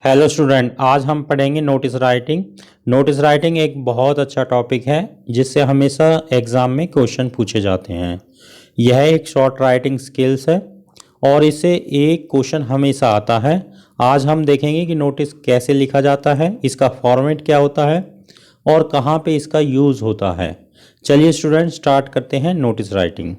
Hello student, आज हम पढ़ेंगे नोटिस राइटिंग। नोटिस राइटिंग एक बहुत अच्छा टॉपिक है जिससे हमेशा एग्ज़ाम में क्वेश्चन पूछे जाते हैं। यह एक शॉर्ट राइटिंग स्किल्स है और इससे एक क्वेश्चन हमेशा आता है। आज हम देखेंगे कि नोटिस कैसे लिखा जाता है, इसका फॉर्मेट क्या होता है और कहाँ पे इसका यूज़ होता है। चलिए स्टूडेंट, स्टार्ट करते हैं नोटिस राइटिंग।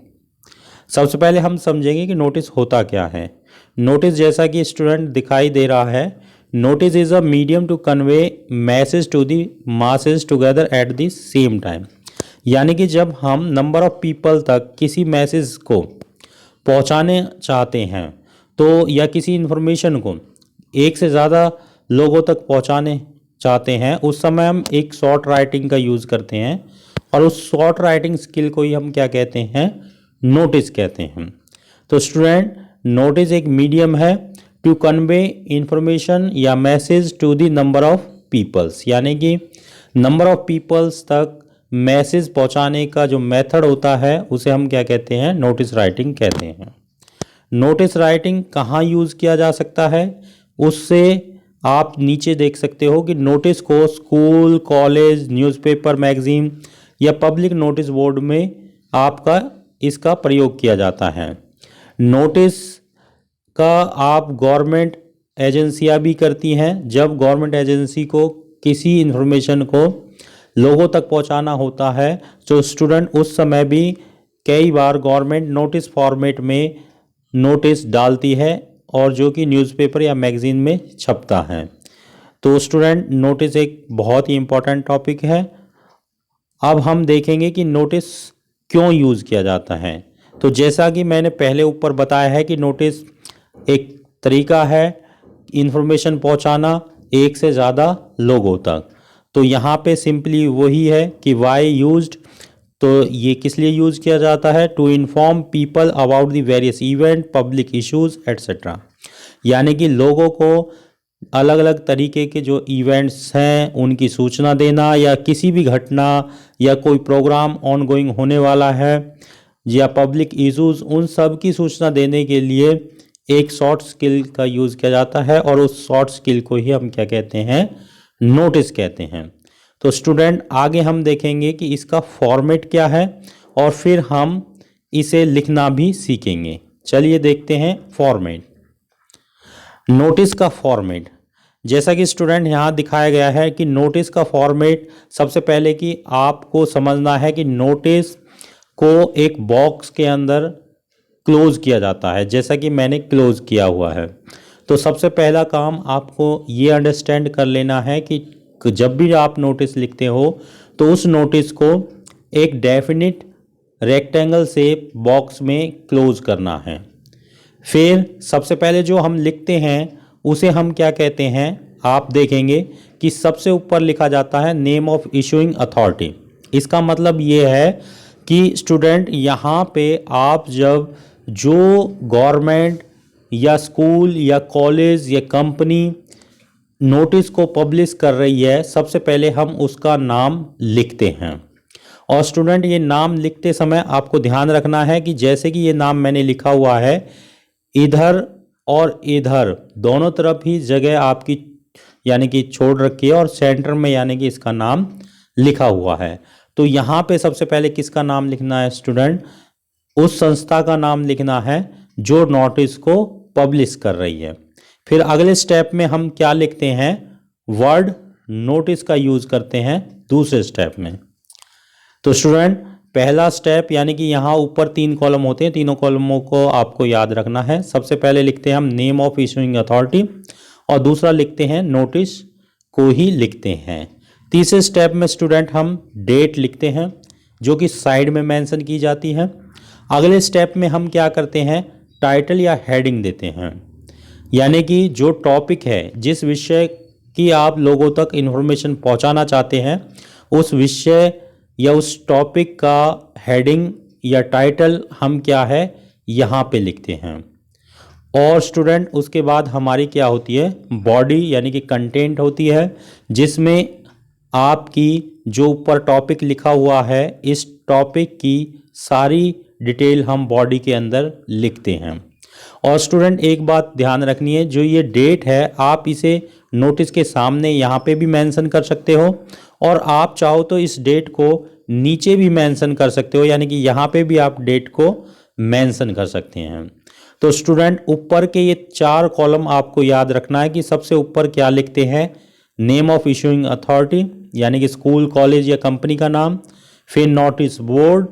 सबसे पहले हम समझेंगे कि नोटिस होता क्या है। नोटिस, जैसा कि स्टूडेंट दिखाई दे रहा है, notice is a medium to convey message to the masses together at the same time. यानी कि जब हम नंबर ऑफ पीपल तक किसी मैसेज को पहुंचाने चाहते हैं तो या किसी इन्फॉर्मेशन को एक से ज़्यादा लोगों तक पहुंचाने चाहते हैं, उस समय हम एक शॉर्ट राइटिंग का यूज़ करते हैं और उस शॉर्ट राइटिंग स्किल को ही हम क्या कहते हैं, नोटिस कहते हैं। तो स्टूडेंट, नोटिस एक मीडियम है टू कन्वे इंफॉर्मेशन या message to the number of peoples, यानी कि नंबर ऑफ पीपल्स तक मैसेज पहुंचाने का जो मेथड होता है उसे हम क्या कहते हैं, नोटिस राइटिंग कहते हैं। नोटिस राइटिंग कहाँ यूज़ किया जा सकता है, उससे आप नीचे देख सकते हो कि नोटिस को स्कूल, कॉलेज, न्यूज़पेपर, मैगजीन या पब्लिक नोटिस बोर्ड में आपका इसका प्रयोग किया जाता है। नोटिस का आप गवर्नमेंट एजेंसियां भी करती हैं। जब गवर्नमेंट एजेंसी को किसी इन्फॉर्मेशन को लोगों तक पहुंचाना होता है तो स्टूडेंट उस समय भी कई बार गवर्नमेंट नोटिस फॉर्मेट में नोटिस डालती है और जो कि न्यूज़पेपर या मैगजीन में छपता है। तो स्टूडेंट, नोटिस एक बहुत ही इम्पोर्टेंट टॉपिक है। अब हम देखेंगे कि नोटिस क्यों यूज़ किया जाता है। तो जैसा कि मैंने पहले ऊपर बताया है कि नोटिस एक तरीका है इन्फॉर्मेशन पहुंचाना एक से ज़्यादा लोगों तक। तो यहाँ पे सिंपली वही है कि वाई यूज्ड। तो ये किस लिए यूज़ किया जाता है, to inform people about the various event, public issues etcetera. यानी कि लोगों को अलग अलग तरीके के जो इवेंट्स हैं उनकी सूचना देना, या किसी भी घटना या कोई प्रोग्राम ऑनगोइंग होने वाला है या पब्लिक इश्यूज, उन सब की सूचना देने के लिए एक शॉर्ट स्किल का यूज़ किया जाता है और उस शॉर्ट स्किल को ही हम क्या कहते हैं, नोटिस कहते हैं। तो स्टूडेंट, आगे हम देखेंगे कि इसका फॉर्मेट क्या है और फिर हम इसे लिखना भी सीखेंगे। चलिए देखते हैं फॉर्मेट। नोटिस का फॉर्मेट, जैसा कि स्टूडेंट यहाँ दिखाया गया है कि नोटिस का फॉर्मेट, सबसे पहले कि आपको समझना है कि नोटिस को एक बॉक्स के अंदर क्लोज किया जाता है, जैसा कि मैंने क्लोज किया हुआ है। तो सबसे पहला काम आपको ये अंडरस्टैंड कर लेना है कि जब भी आप नोटिस लिखते हो तो उस नोटिस को एक डेफिनिट रेक्टेंगल शेप बॉक्स में क्लोज करना है। फिर सबसे पहले जो हम लिखते हैं उसे हम क्या कहते हैं, आप देखेंगे कि सबसे ऊपर लिखा जाता है नेम ऑफ इशूइंग अथॉरिटी। इसका मतलब ये है कि स्टूडेंट, यहाँ पे आप जब जो गवर्नमेंट या स्कूल या कॉलेज या कंपनी नोटिस को पब्लिश कर रही है, सबसे पहले हम उसका नाम लिखते हैं। और स्टूडेंट, ये नाम लिखते समय आपको ध्यान रखना है कि जैसे कि ये नाम मैंने लिखा हुआ है, इधर और इधर दोनों तरफ ही जगह आपकी यानी कि छोड़ रखी है और सेंटर में यानी कि इसका नाम लिखा हुआ है। तो यहाँ पे सबसे पहले किसका नाम लिखना है स्टूडेंट, उस संस्था का नाम लिखना है जो नोटिस को पब्लिश कर रही है। फिर अगले स्टेप में हम क्या लिखते हैं, वर्ड नोटिस का यूज़ करते हैं दूसरे स्टेप में। तो स्टूडेंट, पहला स्टेप यानी कि यहाँ ऊपर 3 कॉलम होते हैं, तीनों कॉलमों को आपको याद रखना है। सबसे पहले लिखते हैं हम नेम ऑफ इशूइंग अथॉरिटी और दूसरा लिखते हैं नोटिस को ही लिखते हैं। तीसरे स्टेप में स्टूडेंट हम डेट लिखते हैं जो कि साइड में मेंशन की जाती है। अगले स्टेप में हम क्या करते हैं, टाइटल या हेडिंग देते हैं, यानी कि जो टॉपिक है, जिस विषय की आप लोगों तक इन्फॉर्मेशन पहुंचाना चाहते हैं, उस विषय या उस टॉपिक का हेडिंग या टाइटल हम क्या है यहाँ पे लिखते हैं। और स्टूडेंट, उसके बाद हमारी क्या होती है, बॉडी यानी कि कंटेंट होती है, जिसमें आपकी जो ऊपर टॉपिक लिखा हुआ है, इस टॉपिक की सारी डिटेल हम बॉडी के अंदर लिखते हैं। और स्टूडेंट एक बात ध्यान रखनी है, जो ये डेट है आप इसे नोटिस के सामने यहाँ पे भी मेंशन कर सकते हो, और आप चाहो तो इस डेट को नीचे भी मेंशन कर सकते हो, यानी कि यहाँ पे भी आप डेट को मेंशन कर सकते हैं। तो स्टूडेंट ऊपर के ये 4 कॉलम आपको याद रखना है कि सबसे ऊपर क्या लिखते हैं, नेम ऑफ इशूइंग अथॉरिटी यानी कि स्कूल कॉलेज या कंपनी का नाम, फिर नोटिस बोर्ड,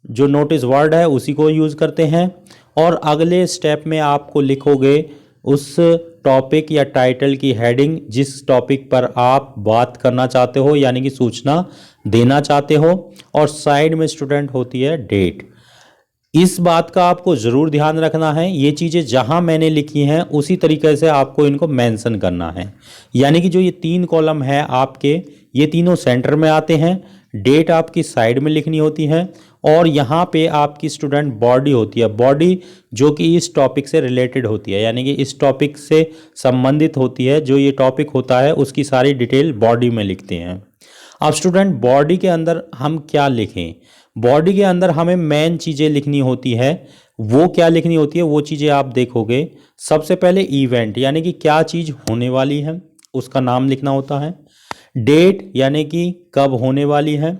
जो नोटिस वर्ड है उसी को यूज़ करते हैं, और अगले स्टेप में आपको लिखोगे उस टॉपिक या टाइटल की हेडिंग जिस टॉपिक पर आप बात करना चाहते हो यानी कि सूचना देना चाहते हो, और साइड में स्टूडेंट होती है डेट। इस बात का आपको ज़रूर ध्यान रखना है, ये चीज़ें जहां मैंने लिखी हैं उसी तरीके से आपको इनको मेंशन करना है, यानी कि जो ये 3 कॉलम है आपके, ये तीनों सेंटर में आते हैं, डेट आपकी साइड में लिखनी होती है, और यहाँ पे आपकी स्टूडेंट बॉडी होती है, बॉडी जो कि इस टॉपिक से रिलेटेड होती है, यानी कि इस टॉपिक से संबंधित होती है, जो ये टॉपिक होता है उसकी सारी डिटेल बॉडी में लिखते हैं। अब स्टूडेंट बॉडी के अंदर हम क्या लिखें, बॉडी के अंदर हमें मेन चीज़ें लिखनी होती है, वो क्या लिखनी होती है वो चीज़ें आप देखोगे। सबसे पहले इवेंट यानी कि क्या चीज़ होने वाली है उसका नाम लिखना होता है, डेट यानी कि कब होने वाली है,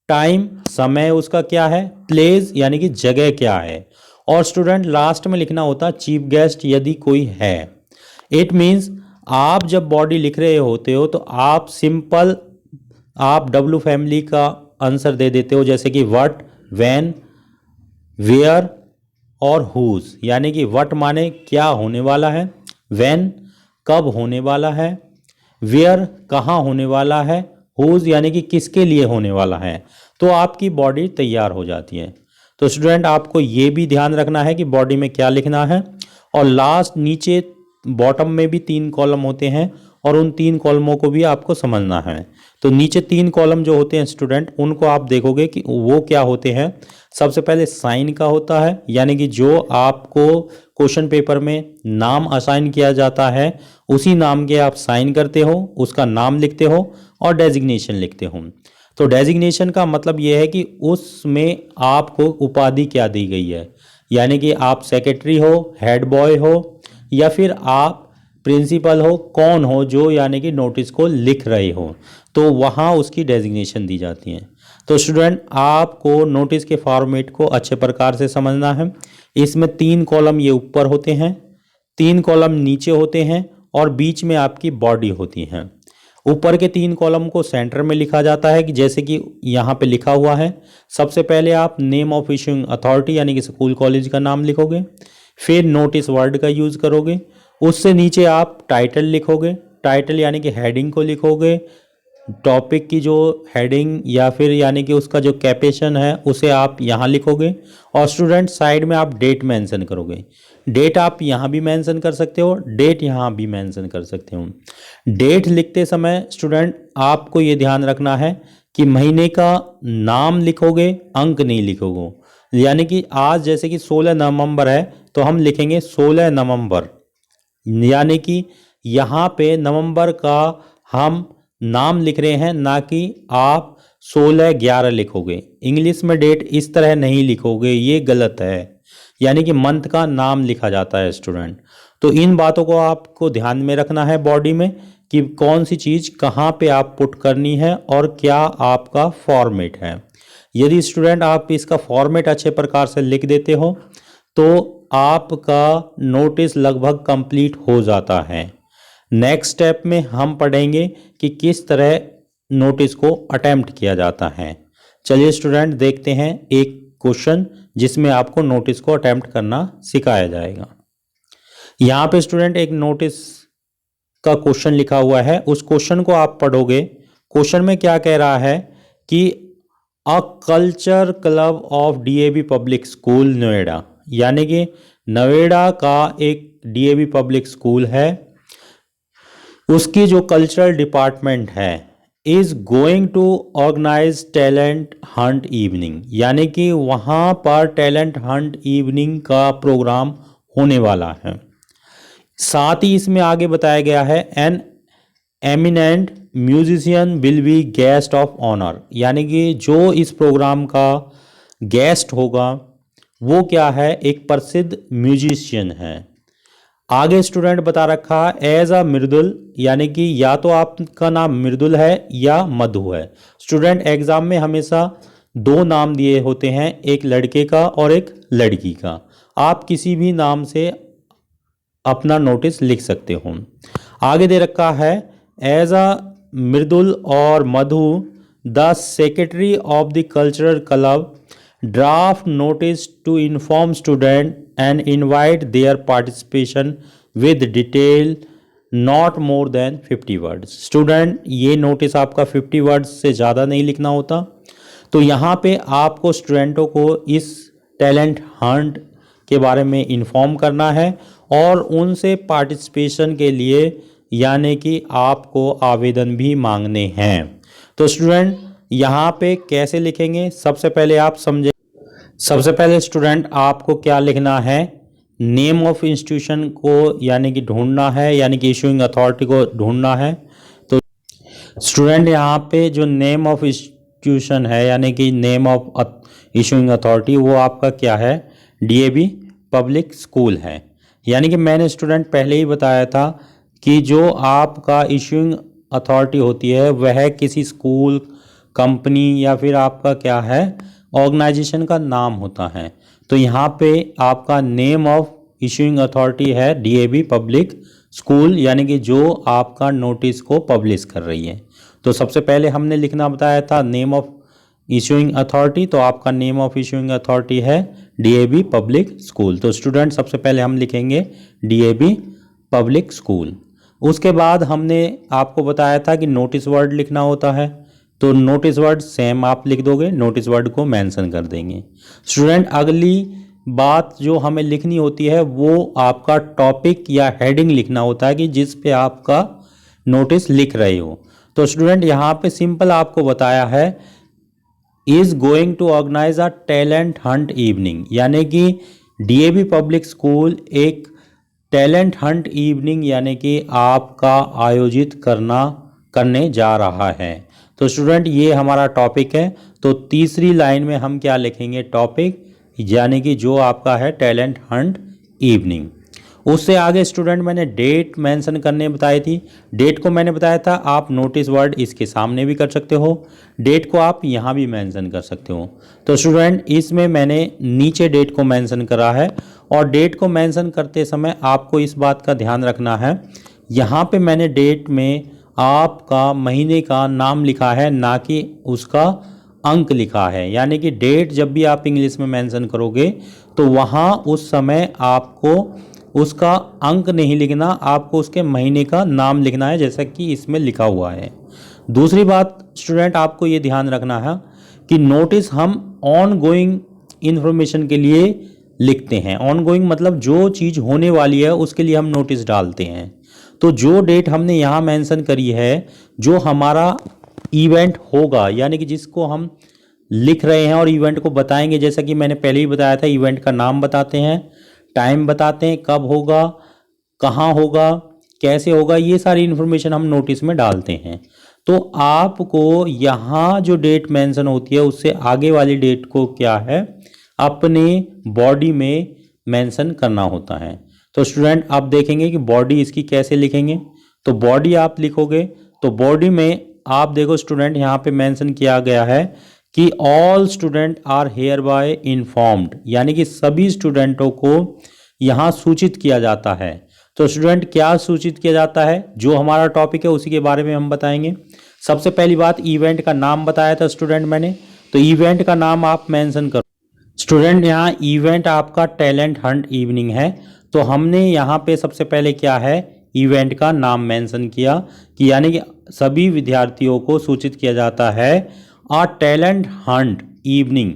टाइम समय उसका क्या है, प्लेस यानी कि जगह क्या है, और स्टूडेंट लास्ट में लिखना होता है चीफ गेस्ट यदि कोई है। इट मीन्स आप जब बॉडी लिख रहे होते हो तो आप सिंपल आप डब्ल्यू फैमिली का आंसर दे देते हो, जैसे कि व्हाट, व्हेन, वेयर और हुज, यानी कि व्हाट माने क्या होने वाला है, व्हेन कब होने वाला है, वेयर कहाँ होने वाला है, हुज यानी कि किसके लिए होने वाला है, तो आपकी बॉडी तैयार हो जाती है। तो स्टूडेंट आपको ये भी ध्यान रखना है कि बॉडी में क्या लिखना है, और लास्ट नीचे बॉटम में भी 3 कॉलम होते हैं, और उन 3 कॉलमों को भी आपको समझना है। तो नीचे 3 कॉलम जो होते हैं स्टूडेंट, उनको आप देखोगे कि वो क्या होते हैं। सबसे पहले साइन का होता है, यानी कि जो आपको क्वेश्चन पेपर में नाम असाइन किया जाता है उसी नाम के आप साइन करते हो, उसका नाम लिखते हो और डेजिग्नेशन लिखते हो। तो डेजिग्नेशन का मतलब ये है कि उसमें आपको उपाधि क्या दी गई है, यानी कि आप सेक्रेटरी हो, हेड बॉय हो, या फिर आप प्रिंसिपल हो, कौन हो जो यानी कि नोटिस को लिख रहे हो, तो वहाँ उसकी डेजिग्नेशन दी जाती है। तो स्टूडेंट आपको नोटिस के फॉर्मेट को अच्छे प्रकार से समझना है। इसमें 3 कॉलम ये ऊपर होते हैं, 3 कॉलम नीचे होते हैं, और बीच में आपकी बॉडी होती है। ऊपर के 3 कॉलम को सेंटर में लिखा जाता है कि जैसे कि यहाँ पे लिखा हुआ है। सबसे पहले आप नेम ऑफ इशूइंग अथॉरिटी यानी कि स्कूल कॉलेज का नाम लिखोगे, फिर नोटिस वर्ड का यूज़ करोगे, उससे नीचे आप टाइटल लिखोगे, टाइटल यानी कि हेडिंग को लिखोगे, टॉपिक की जो हेडिंग या फिर यानी कि उसका जो कैपेशन है उसे आप यहाँ लिखोगे, और स्टूडेंट साइड में आप डेट मेंशन करोगे। डेट आप यहाँ भी मेंशन कर सकते हो, डेट यहाँ भी मेंशन कर सकते हो। डेट लिखते समय स्टूडेंट आपको ये ध्यान रखना है कि महीने का नाम लिखोगे, अंक नहीं लिखोगे, यानी कि आज जैसे कि 16 नवंबर है तो हम लिखेंगे 16 नवंबर, यानी कि यहाँ पे नवंबर का हम नाम लिख रहे हैं, ना कि आप 16/11 लिखोगे। इंग्लिश में डेट इस तरह नहीं लिखोगे, ये गलत है, यानी कि मंथ का नाम लिखा जाता है स्टूडेंट। तो इन बातों को आपको ध्यान में रखना है बॉडी में कि कौन सी चीज़ कहाँ पे आप पुट करनी है और क्या आपका फॉर्मेट है। यदि स्टूडेंट आप इसका फॉर्मेट अच्छे प्रकार से लिख देते हो तो आपका नोटिस लगभग कंप्लीट हो जाता है। नेक्स्ट स्टेप में हम पढ़ेंगे कि किस तरह नोटिस को अटेम्प्ट किया जाता है। चलिए स्टूडेंट देखते हैं एक क्वेश्चन जिसमें आपको नोटिस को अटेम्प्ट करना सिखाया जाएगा। यहाँ पे स्टूडेंट एक नोटिस का क्वेश्चन लिखा हुआ है, उस क्वेश्चन को आप पढ़ोगे। क्वेश्चन में क्या कह रहा है कि a culture club of DAV public school Noida, यानी कि नोएडा का एक डीएवी पब्लिक स्कूल है, उसकी जो कल्चरल डिपार्टमेंट है is going to organise talent hunt evening, यानी कि वहाँ पर टैलेंट हंट इवनिंग का प्रोग्राम होने वाला है। साथ ही इसमें आगे बताया गया है an eminent musician will be guest of honour, यानी कि जो इस प्रोग्राम का गेस्ट होगा वो क्या है, एक प्रसिद्ध म्यूजिशियन है। आगे स्टूडेंट बता रखा है एज अ मृदुल, यानी कि या तो आपका नाम मृदुल है या मधु है। स्टूडेंट एग्जाम में हमेशा दो नाम दिए होते हैं, एक लड़के का और एक लड़की का। आप किसी भी नाम से अपना नोटिस लिख सकते हो। आगे दे रखा है एज अ मृदुल और Madhu the secretary of the cultural club draft notice to inform student and invite their participation with detail not more than 50 words. Student ये नोटिस आपका 50 वर्ड्स से ज़्यादा नहीं लिखना होता। तो यहाँ पे आपको स्टूडेंटों को इस टैलेंट हंट के बारे में इन्फॉर्म करना है और उनसे पार्टिसिपेशन के लिए यानी कि आपको आवेदन भी मांगने हैं। तो स्टूडेंट यहाँ पे कैसे लिखेंगे, सबसे पहले आप समझे। सबसे पहले स्टूडेंट आपको क्या लिखना है, नेम ऑफ इंस्टीट्यूशन को यानी कि ढूंढना है, यानी कि इशूइंग अथॉरिटी को ढूंढना है। तो स्टूडेंट यहाँ पे जो नेम ऑफ इंस्टीट्यूशन है यानी कि नेम ऑफ इशूइंग अथॉरिटी वो आपका क्या है, डीएवी पब्लिक स्कूल है। यानी कि मैंने स्टूडेंट पहले ही बताया था कि जो आपका इशूइंग अथॉरिटी होती है वह किसी स्कूल, कंपनी या फिर आपका क्या है ऑर्गेनाइजेशन का नाम होता है। तो यहाँ पे आपका नेम ऑफ इशूइंग अथॉरिटी है डीएवी पब्लिक स्कूल, यानी कि जो आपका नोटिस को पब्लिश कर रही है। तो सबसे पहले हमने लिखना बताया था नेम ऑफ इशूइंग अथॉरिटी, तो आपका नेम ऑफ इशूइंग अथॉरिटी है डीएवी पब्लिक स्कूल। तो स्टूडेंट सबसे पहले हम लिखेंगे डीएवी पब्लिक स्कूल। उसके बाद हमने आपको बताया था कि नोटिस वर्ड लिखना होता है, तो नोटिस वर्ड सेम आप लिख दोगे, नोटिस वर्ड को मेंशन कर देंगे। स्टूडेंट अगली बात जो हमें लिखनी होती है वो आपका टॉपिक या हेडिंग लिखना होता है कि जिस पे आपका नोटिस लिख रहे हो। तो स्टूडेंट यहाँ पे सिंपल आपको बताया है is going to organise a talent hunt evening, यानी कि डीएवी पब्लिक स्कूल एक टैलेंट हंट इवनिंग यानी कि आपका आयोजित करने जा रहा है। तो स्टूडेंट ये हमारा टॉपिक है। तो तीसरी लाइन में हम क्या लिखेंगे, टॉपिक यानी कि जो आपका है टैलेंट हंट इवनिंग। उससे आगे स्टूडेंट मैंने डेट मेंशन करने बताई थी। डेट को मैंने बताया था आप नोटिस वर्ड इसके सामने भी कर सकते हो, डेट को आप यहाँ भी मेंशन कर सकते हो। तो स्टूडेंट इसमें मैंने नीचे डेट को मेंशन करा है और डेट को मेंशन करते समय आपको इस बात का ध्यान रखना है, यहाँ पे मैंने डेट में आपका महीने का नाम लिखा है ना कि उसका अंक लिखा है। यानी कि डेट जब भी आप इंग्लिश में मेंशन करोगे तो वहाँ उस समय आपको उसका अंक नहीं लिखना, आपको उसके महीने का नाम लिखना है जैसा कि इसमें लिखा हुआ है। दूसरी बात स्टूडेंट आपको ये ध्यान रखना है कि नोटिस हम ऑन गोइंग इन्फॉर्मेशन के लिए लिखते हैं। ऑन गोइंग मतलब जो चीज़ होने वाली है उसके लिए हम नोटिस डालते हैं। तो जो डेट हमने यहाँ मेंशन करी है, जो हमारा इवेंट होगा यानी कि जिसको हम लिख रहे हैं और इवेंट को बताएंगे, जैसा कि मैंने पहले ही बताया था, इवेंट का नाम बताते हैं, टाइम बताते हैं, कब होगा, कहाँ होगा, कैसे होगा, ये सारी इन्फॉर्मेशन हम नोटिस में डालते हैं। तो आपको यहाँ जो डेट मेंशन होती है उससे आगे वाली डेट को क्या है अपने बॉडी में मेंशन करना होता है। तो स्टूडेंट आप देखेंगे कि बॉडी इसकी कैसे लिखेंगे। तो बॉडी आप लिखोगे तो बॉडी में आप देखो स्टूडेंट यहाँ पे मेंशन किया गया है कि all student are hereby informed, यानी कि सभी स्टूडेंटों को यहाँ सूचित किया जाता है। तो स्टूडेंट क्या सूचित किया जाता है, जो हमारा टॉपिक है उसी के बारे में हम बताएंगे। सबसे पहली बात इवेंट का नाम बताया था स्टूडेंट मैंने, तो इवेंट का नाम आप मेंशन करो। स्टूडेंट यहाँ इवेंट आपका टैलेंट हंट इवनिंग है, तो हमने यहाँ पे सबसे पहले क्या है इवेंट का नाम मेंशन किया कि यानी कि सभी विद्यार्थियों को सूचित किया जाता है a talent hunt evening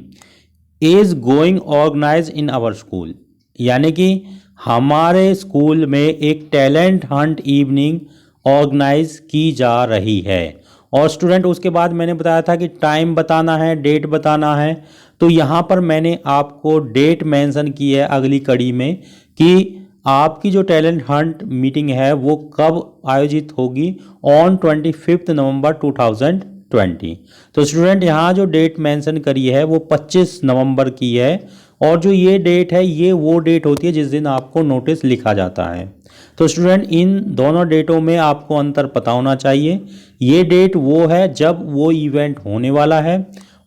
is going organise in our school, यानी कि हमारे स्कूल में एक टैलेंट हंट इवनिंग ऑर्गेनाइज की जा रही है। और स्टूडेंट उसके बाद मैंने बताया था कि टाइम बताना है, डेट बताना है। तो यहाँ पर मैंने आपको डेट मेंशन की है अगली कड़ी में कि आपकी जो टैलेंट हंट मीटिंग है वो कब आयोजित होगी, ऑन 25 नवंबर 2020। तो स्टूडेंट यहाँ जो डेट मेंशन करी है वो 25 नवंबर की है और जो ये डेट है ये वो डेट होती है जिस दिन आपको नोटिस लिखा जाता है। तो स्टूडेंट इन दोनों डेटों में आपको अंतर पता होना चाहिए। ये डेट वो है जब वो इवेंट होने वाला है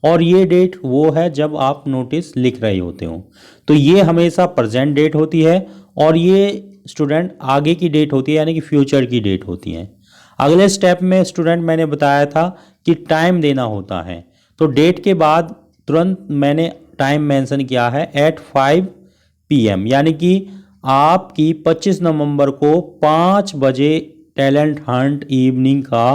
और ये डेट वो है जब आप नोटिस लिख रहे होते हो। तो ये हमेशा प्रेजेंट डेट होती है और ये स्टूडेंट आगे की डेट होती है, यानी कि फ्यूचर की डेट होती है। अगले स्टेप में स्टूडेंट मैंने बताया था कि टाइम देना होता है। तो डेट के बाद तुरंत मैंने टाइम मेंशन किया है एट 5 PM, यानी कि आपकी 25 नवंबर को 5 बजे टैलेंट हंट इवनिंग का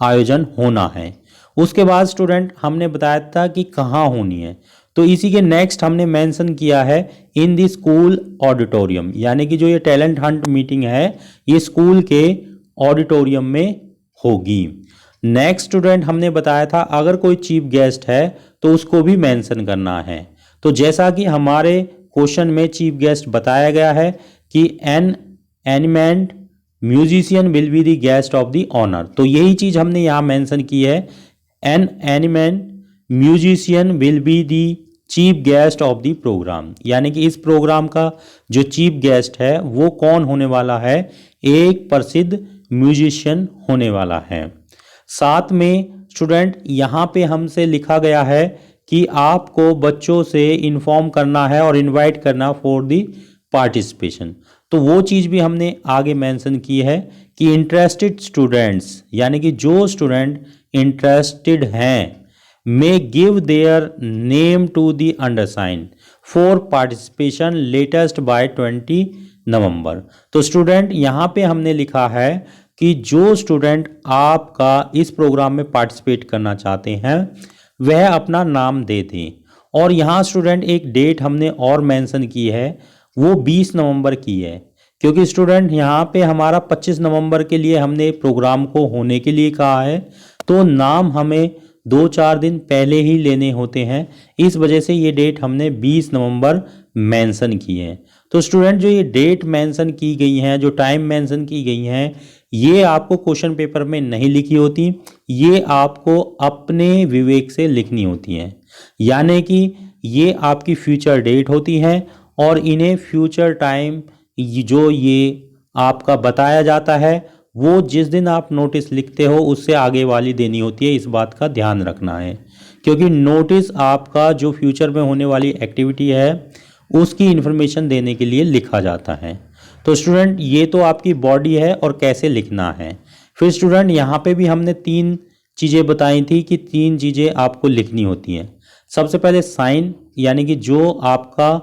आयोजन होना है। उसके बाद स्टूडेंट हमने बताया था कि कहाँ होनी है, तो इसी के नेक्स्ट हमने मेंशन किया है इन द स्कूल ऑडिटोरियम, यानी कि जो ये टैलेंट हंट मीटिंग है ये स्कूल के ऑडिटोरियम में होगी। नेक्स्ट स्टूडेंट हमने बताया था अगर कोई चीफ गेस्ट है तो उसको भी मेंशन करना है। तो जैसा कि हमारे क्वेश्चन में चीफ गेस्ट बताया गया है कि an eminent musician will be the guest of the honour, तो यही चीज़ हमने यहाँ मेंशन की है। An eminent musician will be the chief guest of the programme, यानी कि इस प्रोग्राम का जो चीफ गेस्ट है वो कौन होने वाला है, एक प्रसिद्ध म्यूजिशियन होने वाला है। साथ में स्टूडेंट यहाँ पे हमसे लिखा गया है कि आपको बच्चों से इन्फॉर्म करना है और इनवाइट करना फॉर दी पार्टिसिपेशन, तो वो चीज़ भी हमने आगे मेंशन की है कि इंटरेस्टेड स्टूडेंट्स, यानी कि जो स्टूडेंट इंटरेस्टेड हैं may give their name to the undersigned for participation latest by 20 November. तो स्टूडेंट यहाँ पे हमने लिखा है कि जो स्टूडेंट आपका इस प्रोग्राम में पार्टिसिपेट करना चाहते हैं वह अपना नाम दे दें। और यहाँ स्टूडेंट एक डेट हमने और मेंशन की है, वो 20 नवंबर की है, क्योंकि स्टूडेंट यहाँ पे हमारा 25 नवंबर के लिए हमने प्रोग्राम को होने के लिए कहा है, तो नाम हमें 2-4 दिन पहले ही लेने होते हैं, इस वजह से ये डेट हमने 20 नवंबर मेंशन की है। तो स्टूडेंट जो ये डेट मेंशन की गई हैं, जो टाइम मेंशन की गई हैं, ये आपको क्वेश्चन पेपर में नहीं लिखी होती, ये आपको अपने विवेक से लिखनी होती हैं, यानी कि ये आपकी फ्यूचर डेट होती हैं और इन्हें फ्यूचर टाइम जो ये आपका बताया जाता है वो जिस दिन आप नोटिस लिखते हो उससे आगे वाली देनी होती है, इस बात का ध्यान रखना है, क्योंकि नोटिस आपका जो फ्यूचर में होने वाली एक्टिविटी है उसकी इन्फॉर्मेशन देने के लिए लिखा जाता है। तो स्टूडेंट ये तो आपकी बॉडी है और कैसे लिखना है। फिर स्टूडेंट यहाँ पे भी हमने 3 चीज़ें बताई थी कि 3 चीज़ें आपको लिखनी होती हैं। सबसे पहले साइन, यानी कि जो आपका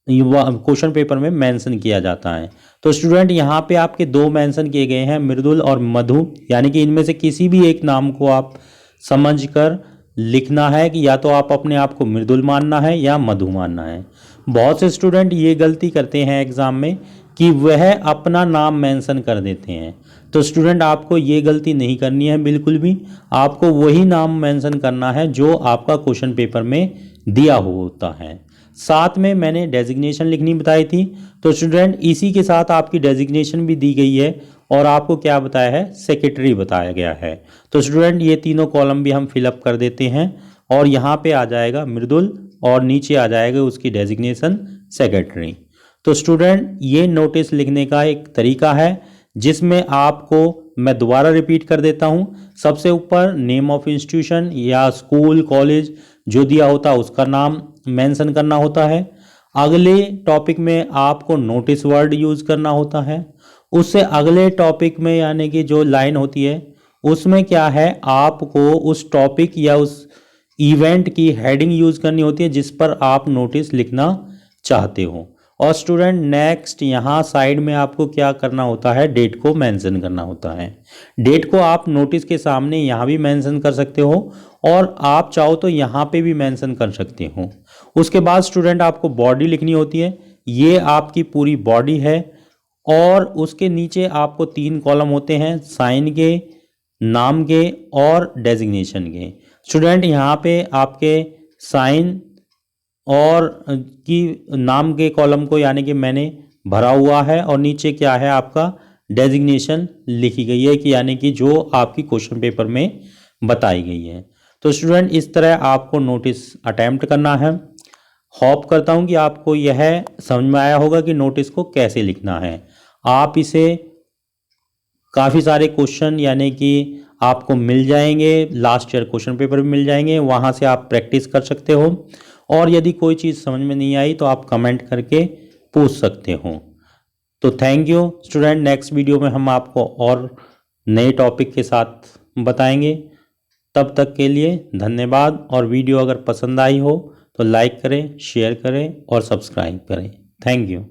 क्वेश्चन पेपर में मेंशन किया जाता है। तो स्टूडेंट यहाँ पे आपके 2 मेंशन किए गए हैं, मृदुल और मधु, यानी कि इनमें से किसी भी एक नाम को आप समझकर लिखना है कि या तो आप अपने आप को मृदुल मानना है या मधु मानना है। बहुत से स्टूडेंट ये गलती करते हैं एग्ज़ाम में कि वह अपना नाम मेंशन कर देते हैं, तो स्टूडेंट आपको ये गलती नहीं करनी है बिल्कुल भी, आपको वही नाम मेंशन करना है जो आपका क्वेश्चन पेपर में दिया होता है। साथ में मैंने डेजिग्नेशन लिखनी बताई थी, तो स्टूडेंट इसी के साथ आपकी डेजिग्नेशन भी दी गई है और आपको क्या बताया है, सेक्रेटरी बताया गया है। तो स्टूडेंट ये तीनों कॉलम भी हम फिलअप कर देते हैं और यहाँ पे आ जाएगा मृदुल और नीचे आ जाएगा उसकी डेजिग्नेशन सेक्रेटरी। तो स्टूडेंट ये नोटिस लिखने का एक तरीका है जिसमें आपको मैं दोबारा रिपीट कर देता हूँ। सबसे ऊपर नेम ऑफ इंस्टीट्यूशन या स्कूल कॉलेज जो दिया होता है उसका नाम मेंशन करना होता है। अगले टॉपिक में आपको नोटिस वर्ड यूज़ करना होता है। उससे अगले टॉपिक में यानी कि जो लाइन होती है उसमें क्या है, आपको उस टॉपिक या उस इवेंट की हेडिंग यूज़ करनी होती है जिस पर आप नोटिस लिखना चाहते हो। और स्टूडेंट नेक्स्ट यहाँ साइड में आपको क्या करना होता है, डेट को मेंशन करना होता है। डेट को आप नोटिस के सामने यहाँ भी मेंशन कर सकते हो और आप चाहो तो यहाँ पे भी मेंशन कर सकते हो। उसके बाद स्टूडेंट आपको बॉडी लिखनी होती है, ये आपकी पूरी बॉडी है और उसके नीचे आपको 3 कॉलम होते हैं, साइन के, नाम के और डेजिग्नेशन के। स्टूडेंट यहाँ पे आपके साइन और की नाम के कॉलम को यानी कि मैंने भरा हुआ है और नीचे क्या है आपका डेजिग्नेशन लिखी गई है कि यानी कि जो आपकी क्वेश्चन पेपर में बताई गई है। तो स्टूडेंट इस तरह आपको नोटिस अटेम्प्ट करना है। होप करता हूँ कि आपको यह समझ में आया होगा कि नोटिस को कैसे लिखना है। आप इसे काफ़ी सारे क्वेश्चन यानी कि आपको मिल जाएंगे, लास्ट ईयर क्वेश्चन पेपर भी मिल जाएंगे, वहाँ से आप प्रैक्टिस कर सकते हो। और यदि कोई चीज़ समझ में नहीं आई तो आप कमेंट करके पूछ सकते हो। तो thank you student, next video में हम आपको और नए टॉपिक के साथ बताएंगे। तब तक के लिए धन्यवाद, और वीडियो अगर पसंद आई हो तो लाइक करें, शेयर करें और सब्सक्राइब करें। Thank you.